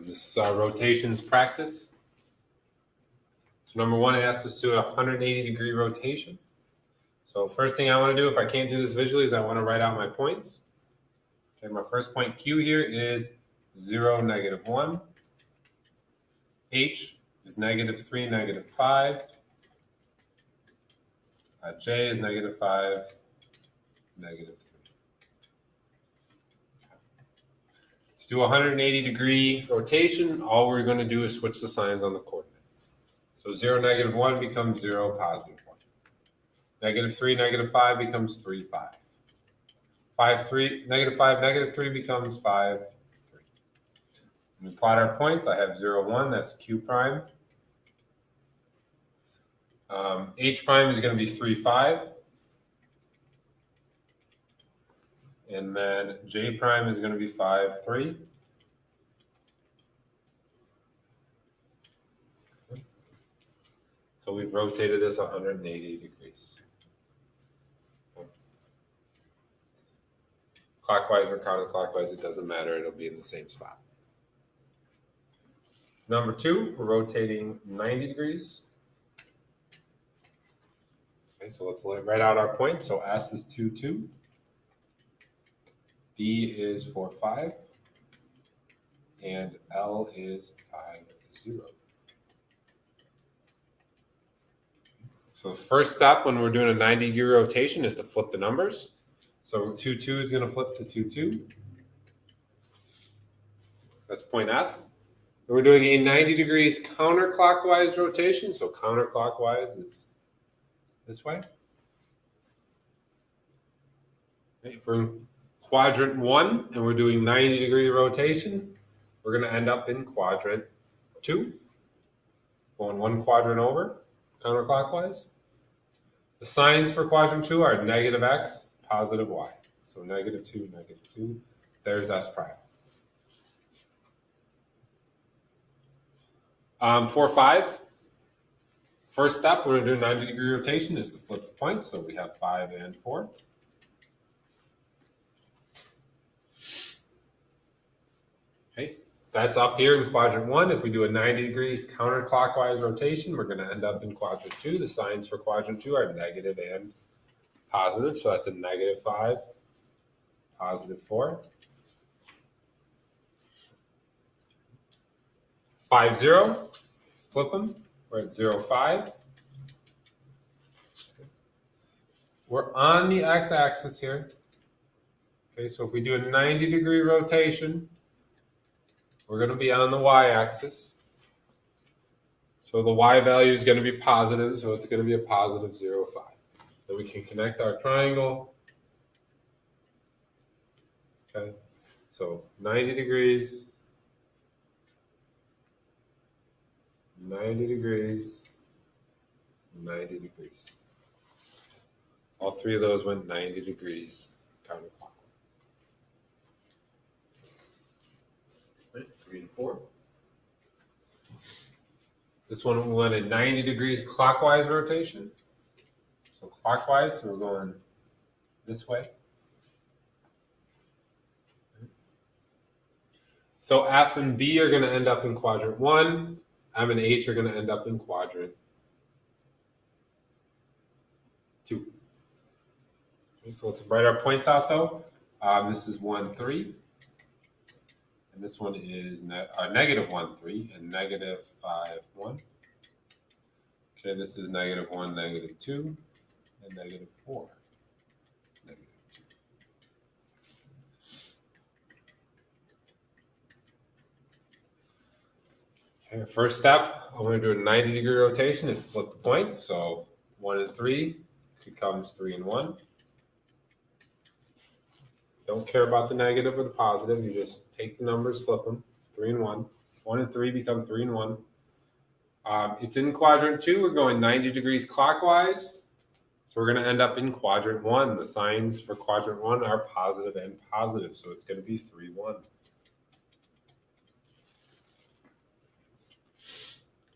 This is our rotations practice. So number one, it asks us to do a 180-degree rotation. So first thing I want to do, if I can't do this visually, is I want to write out my points. Okay, my first point Q here is 0, -1. H is -3, -5. J is -5, -3. To do a 180-degree rotation, all we're going to do is switch the signs on the coordinates. So 0, -1 becomes 0, +1. -3, -5 becomes 3, 5. 5, 3, -5, -3 becomes 5, 3. When we plot our points, I have 0, 1, that's Q prime. H prime is going to be 3, 5. And then J prime is going to be 5, 3. So we've rotated this 180 degrees. Clockwise or counterclockwise, it doesn't matter. It'll be in the same spot. Number two, we're rotating 90 degrees. Okay, so let's write out our point. So S is 2, 2. B is 4, 5. And L is 5, 0. So the first step when we're doing a 90-degree rotation is to flip the numbers. So 2, 2 is going to flip to 2, 2. That's point S. And we're doing a 90 degrees counterclockwise rotation. So counterclockwise is this way. Okay, if we're in quadrant 1 and we're doing 90-degree rotation, we're going to end up in quadrant 2. Going one quadrant over, counterclockwise. The signs for quadrant 2 are -x, +y. So -2, -2. There's S prime. 4, 5. First step, we're going to do a 90-degree rotation is to flip the point. So we have 5 and 4. Okay, that's up here in quadrant 1. If we do a 90 degrees counterclockwise rotation, we're going to end up in quadrant 2. The signs for quadrant 2 are negative and positive. So that's a -5, +4. 5, 0. Flip them. We're at 0, 5. We're on the x-axis here. Okay, so if we do a 90-degree rotation, we're going to be on the y-axis. So the y value is going to be positive, so it's going to be a +0, 5. Then we can connect our triangle. Okay, so 90 degrees, 90 degrees, 90 degrees. All three of those went 90 degrees counterclockwise. Right, 3 and 4. This one went a 90 degrees clockwise rotation. So clockwise, so we're going this way. So F and B are going to end up in quadrant 1. M and H are going to end up in quadrant 2. Okay, so let's write our points out though. This is 1, 3. And this one is -1, 3 and -5, 1. Okay, this is -1, -2 and -4, -2. Okay, first step, I'm going to do a 90-degree rotation is to flip the points. So 1 and 3 becomes 3 and 1. Don't care about the negative or the positive. You just take the numbers, flip them. 3 and 1. 1 and 3 become 3 and 1. It's in quadrant 2. We're going 90 degrees clockwise. So we're going to end up in quadrant 1. The signs for quadrant 1 are positive and positive. So it's going to be 3, 1.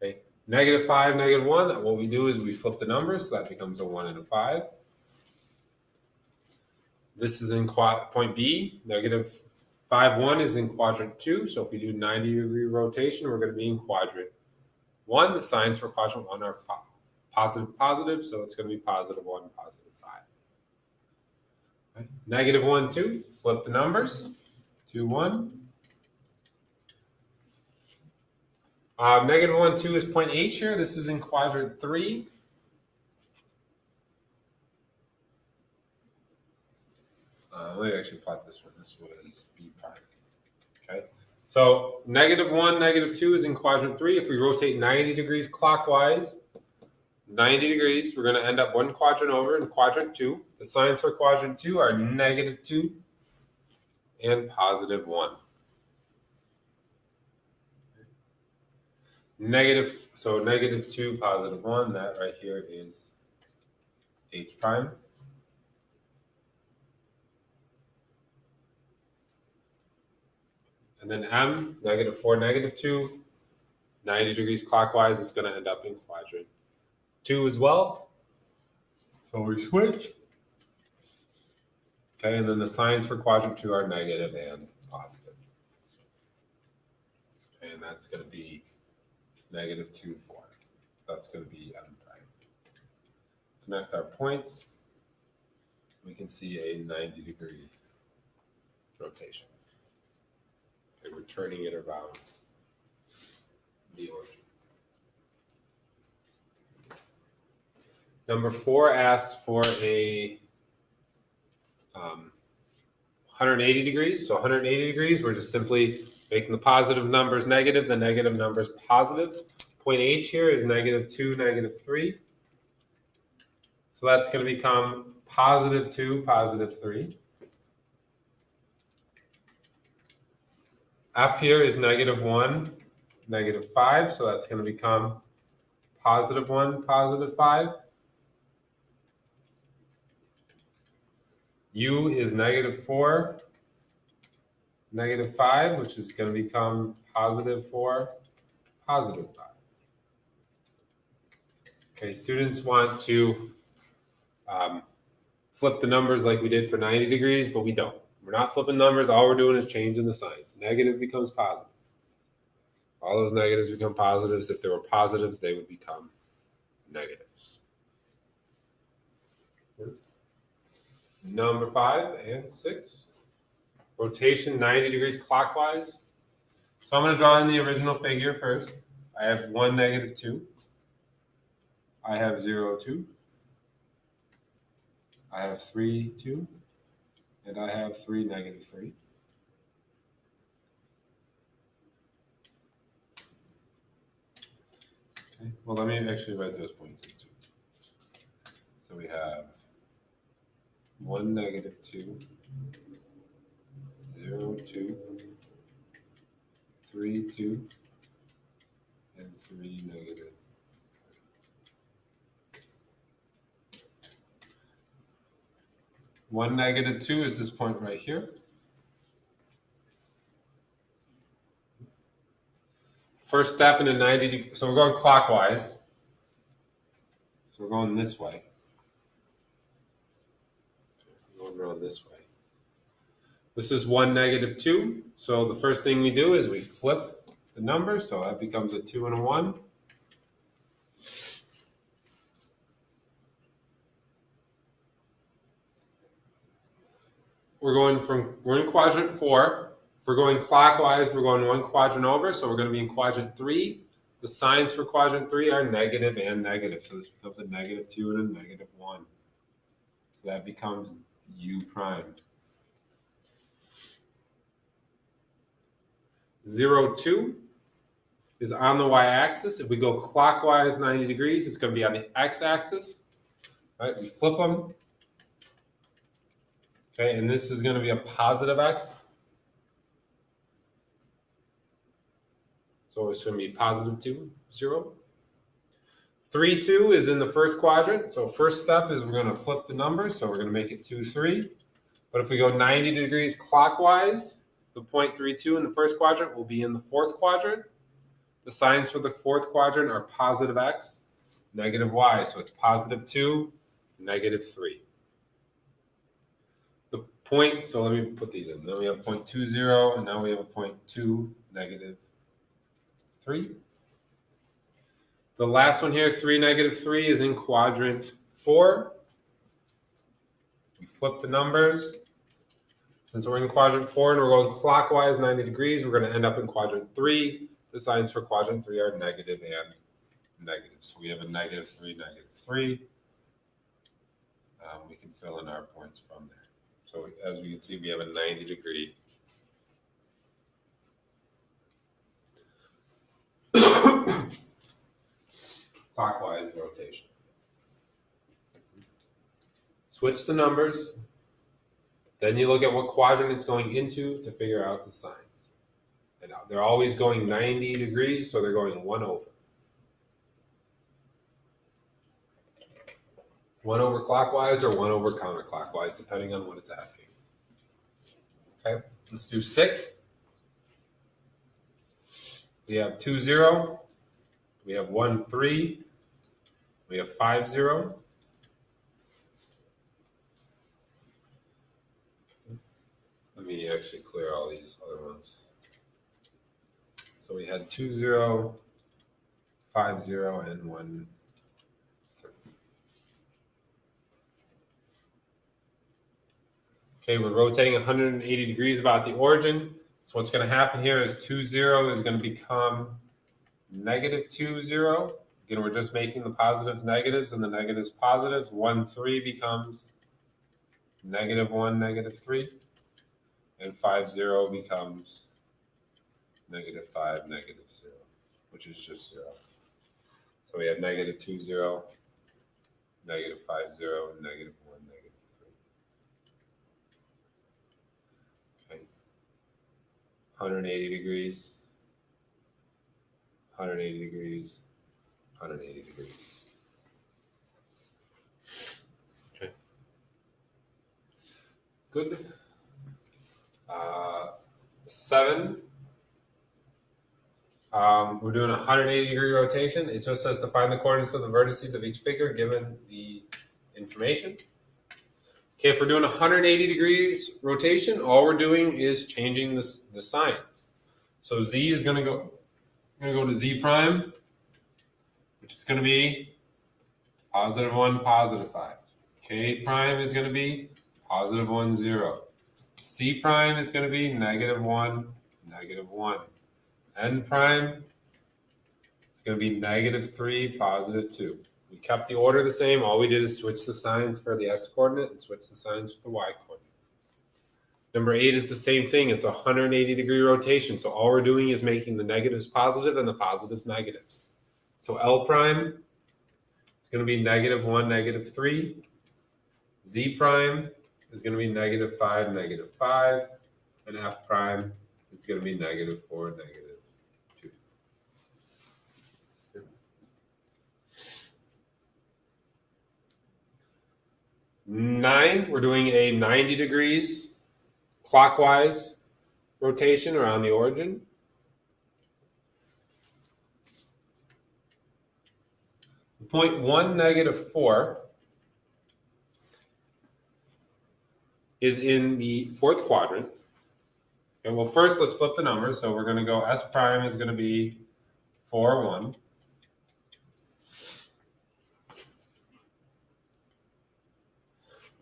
Okay. -5, -1. What we do is we flip the numbers. So that becomes a 1 and a 5. This is in point B, 5, 1 is in quadrant 2. So if we do 90-degree rotation, we're going to be in quadrant 1. The signs for quadrant 1 are positive, positive. So it's going to be positive 1, positive 5. Okay. Negative 1, 2. Flip the numbers. 2, 1. Negative 1, 2 is point H here. This is in quadrant 3. Let me actually plot this one. This was B prime. Okay. So negative 1, negative 2 is in quadrant 3. If we rotate 90 degrees clockwise, 90 degrees, we're going to end up one quadrant over in quadrant 2. The signs for quadrant 2 are negative 2 and positive 1. So negative 2, positive 1, that right here is H prime. And then M, negative 4, negative 2, 90 degrees clockwise is going to end up in quadrant 2 as well. So we switch. Okay, and then the signs for quadrant 2 are negative and positive. And that's going to be negative 2, 4. That's going to be M prime. Connect our points. We can see a 90-degree rotation. And we're turning it around the origin. Number 4 asks for a 180 degrees. So 180 degrees, we're just simply making the positive numbers negative, the negative numbers positive. Point H here is negative 2, negative 3. So that's going to become positive 2, positive 3. F here is negative 1, negative 5. So that's going to become positive 1, positive 5. U is negative 4, negative 5, which is going to become positive 4, positive 5. Okay, students want to flip the numbers like we did for 90 degrees, but we don't. We're not flipping numbers. All we're doing is changing the signs. Negative becomes positive. All those negatives become positives. If there were positives, they would become negatives. Number 5 and 6. Rotation 90 degrees clockwise. So I'm going to draw in the original figure first. I have 1, negative 2. I have 0, 2. I have 3, 2. And I have 3, negative 3. Okay. Well, let me actually write those points in too. So we have 1, negative 2, 0, 2, 3, 2, and 3, negative 3. 1, negative 2 is this point right here. First step in a 90 degree, so we're going clockwise. So we're going this way. We're going around this way. This is 1, negative 2. So the first thing we do is we flip the number. So that becomes a 2 and a 1. We're in quadrant 4. If we're going clockwise, we're going one quadrant over. So we're going to be in quadrant 3. The signs for quadrant 3 are negative and negative. So this becomes a negative 2 and a negative 1. So that becomes U prime. 0, 2 is on the y-axis. If we go clockwise 90 degrees, it's going to be on the x-axis. All right, we flip them. Okay, and this is going to be a positive x. So it's going to be positive 2, 0. 3, 2 is in the first quadrant. So first step is we're going to flip the numbers. So we're going to make it 2, 3. But if we go 90 degrees clockwise, the point 3, 2 in the first quadrant will be in the fourth quadrant. The signs for the fourth quadrant are positive x, negative y. So it's positive 2, negative 3. The point, so let me put these in. Then we have 0.20, and now we have a 0.2, -3. The last one here, 3, -3, is in quadrant 4. We flip the numbers. Since we're in quadrant 4 and we're going clockwise 90 degrees, we're going to end up in quadrant 3. The signs for quadrant 3 are negative and negative. So we have a -3, -3. We can fill in our points from there. So as we can see, we have a 90-degree clockwise rotation. Switch the numbers. Then you look at what quadrant it's going into to figure out the signs. And they're always going 90 degrees, so they're going 1 over. 1 over clockwise or 1 over counterclockwise, depending on what it's asking. Okay, let's do 6. We have 2, 0. We have 1, 3. We have 5, 0. Let me actually clear all these other ones. So we had 2, 0, 5, 0, and 1, 3. Okay, we're rotating 180 degrees about the origin. So what's going to happen here is 2, 0 is going to become -2, 0. Again, we're just making the positives negatives and the negatives positives. 1, 3 becomes -1, -3. And 5, 0 becomes -5, -0, which is just 0. So we have -2, 0, -5, 0, -1, -3. Okay. 180 degrees, 180 degrees, 180 degrees. Okay. Good. 7. We're doing a 180-degree rotation. It just says to find the coordinates of the vertices of each figure given the information. Okay, if we're doing a 180 degrees rotation, all we're doing is changing the signs. So z is going to go to z prime, which is going to be +1, +5. K prime is going to be +1, 0. C prime is going to be -1, -1. N prime is going to be -3, +2. We kept the order the same. All we did is switch the signs for the x coordinate and switch the signs for the y coordinate. Number 8 is the same thing. It's a 180-degree rotation. So all we're doing is making the negatives positive and the positives negatives. So L prime is going to be -1, -3. Z prime is going to be -5, -5. And F prime is going to be -4, -2. 9, we're doing a 90 degrees clockwise rotation around the origin. Point 1, -4 is in the 4th quadrant. Okay, well, first let's flip the numbers. So we're going to go S prime is going to be 4, 1.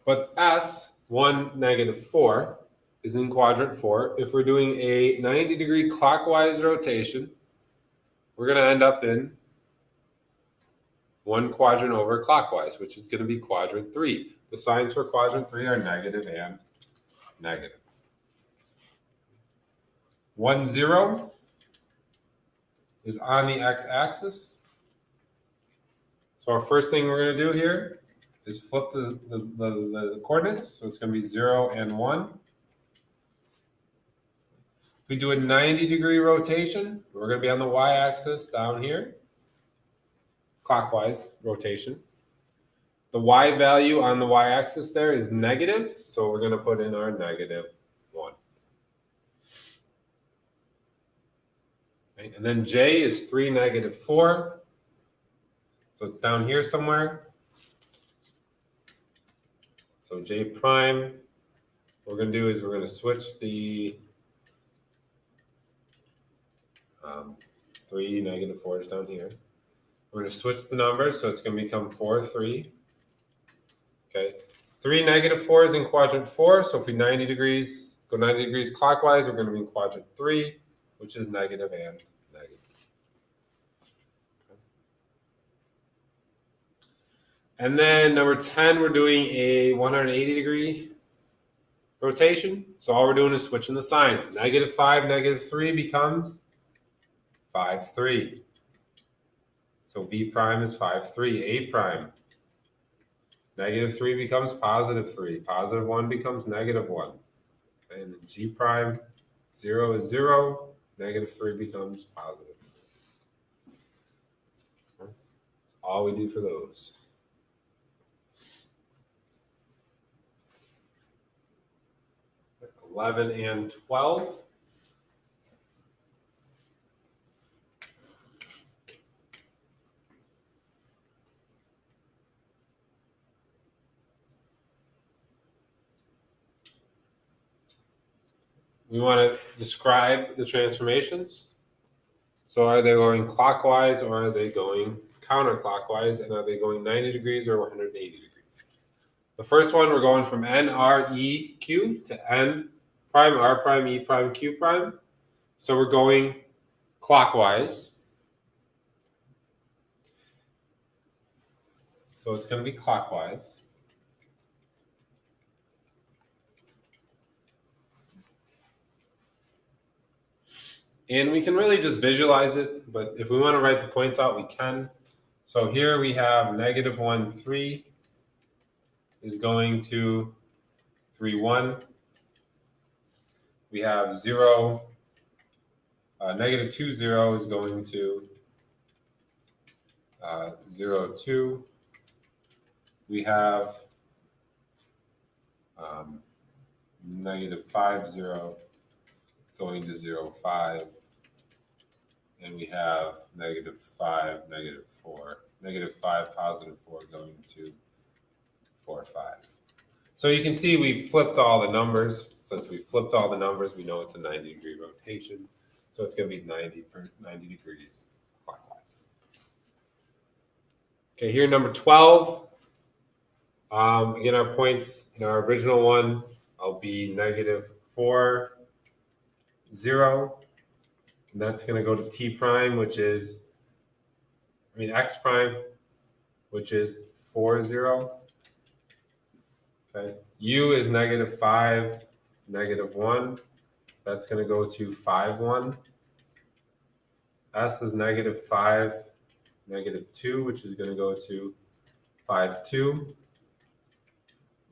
But S, 1, -4, is in quadrant 4. If we're doing a 90-degree clockwise rotation, we're going to end up in 1 quadrant over clockwise, which is going to be quadrant 3. The signs for quadrant 3 are negative and negative. 1, 0 is on the x-axis. So our first thing we're going to do here is flip the coordinates. So it's going to be 0 and 1. If we do a 90-degree rotation, we're going to be on the y-axis down here. Clockwise rotation. The y value on the y-axis there is negative, so we're going to put in our -1. Okay, and then j is 3, -4. So it's down here somewhere. So j prime what we're going to do is we're going to switch the 3 negative 4s down here. We're going to switch the numbers, so it's going to become 4, 3. Okay, 3 negative 4s in quadrant 4, so if we go 90 degrees clockwise, we're going to be in quadrant 3, which is negative and negative. Okay. And then number 10, we're doing a 180 degree rotation. So all we're doing is switching the signs. Negative 5, negative 3 becomes 5, 3. So V prime is 5, 3. A prime. Negative 3 becomes positive 3. Positive 1 becomes negative 1. Okay, and then G prime, 0 is 0. Negative 3 becomes positive. Okay. All we do for those. (11) and 12. We want to describe the transformations. So are they going clockwise or are they going counterclockwise? And are they going 90 degrees or 180 degrees? The first one, we're going from N, R, E, Q to N prime, R prime, E prime, Q prime. So we're going clockwise. So it's going to be clockwise. And we can really just visualize it, but if we want to write the points out, we can. So here we have negative 1, 3 is going to 3, 1. We have 0, negative 2, 0 is going to 0, 2. We have negative 5, 0 going to 0, 5. And we have negative 5, negative 4. Negative 5, positive 4 going to 4, 5. So you can see we flipped all the numbers. Since we flipped all the numbers, we know it's a 90-degree rotation. So it's going to be 90 degrees clockwise. Okay, here number 12. Again, our points in our original one will be negative 4, 0. And that's going to go to T prime, X prime, which is 4, 0. Okay. U is negative 5, negative 1. That's going to go to 5, 1. S is negative 5, negative 2, which is going to go to 5, 2.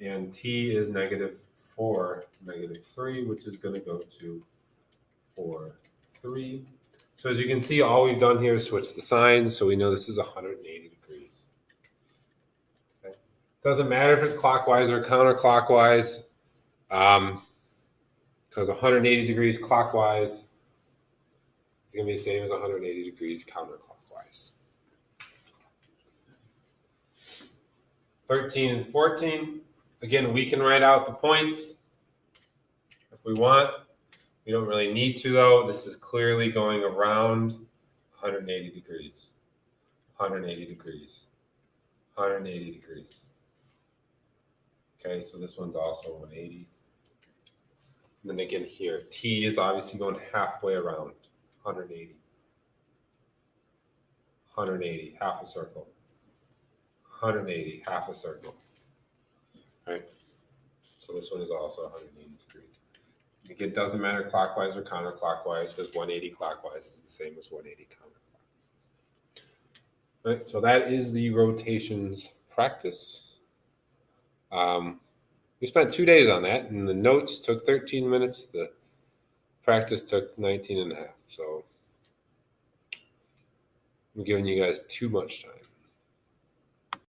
And T is negative 4, negative 3, which is going to go to 4, 3. So as you can see, all we've done here is switch the signs, so we know this is 180 degrees. Okay. Doesn't matter if it's clockwise or counterclockwise, because 180 degrees clockwise is going to be the same as 180 degrees counterclockwise. 13 and 14. Again, we can write out the points if we want. We don't really need to, though. This is clearly going around 180 degrees. 180 degrees. 180 degrees. Okay, so this one's also 180. And then again here, T is obviously going halfway around 180. 180, half a circle. 180, half a circle. Right? So this one is also 180 degrees. Again, it doesn't matter clockwise or counterclockwise because 180 clockwise is the same as 180 counterclockwise. Right, so that is the rotations practice. We spent 2 days on that, and the notes took 13 minutes. The practice took 19 and a half. So I'm giving you guys too much time.